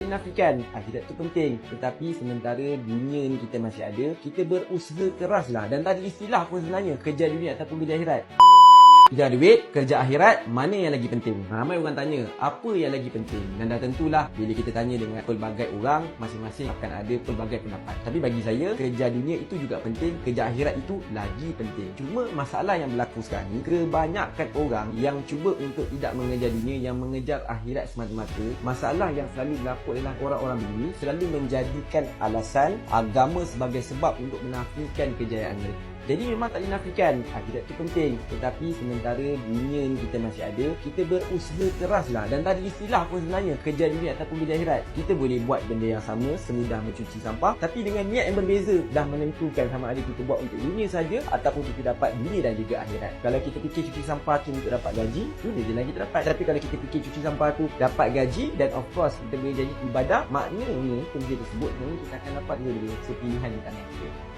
Nafikan akhirat tu penting, tetapi sementara dunia ni kita masih ada, kita berusaha keraslah. Dan tak ada istilah pun sebenarnya kerja dunia ataupun kerja akhirat. Kerja duit, kerja akhirat, mana yang lagi penting? Ramai orang tanya, apa yang lagi penting? Dan dah tentulah bila kita tanya dengan pelbagai orang, masing-masing akan ada pelbagai pendapat. Tapi bagi saya, kerja dunia itu juga penting, kerja akhirat itu lagi penting. Cuma masalah yang berlaku sekarang ni, kebanyakan orang yang cuba untuk tidak mengejar dunia, yang mengejar akhirat semata-mata, masalah yang selalu berlaku adalah orang-orang ini selalu menjadikan alasan agama sebagai sebab untuk menafikan kejayaan mereka. Jadi memang tak dinafikan akhirat itu penting, tetapi sementara dunia ni kita masih ada, kita berusaha keraslah. Dan tak ada istilah pun sebenarnya kerja dunia ataupun kerja akhirat. Kita boleh buat benda yang sama, semudah mencuci sampah, tapi dengan niat yang berbeza, dah menentukan sama ada kita buat untuk dunia saja ataupun kita dapat dunia dan juga akhirat. Kalau kita fikir cuci sampah tu untuk dapat gaji, tu dia je lagi kita dapat. Tapi kalau kita fikir cuci sampah tu dapat gaji dan of course kita boleh jadi ibadah, maknanya kerja tersebut kita akan dapat dua-dua sepilihan di tangan kita.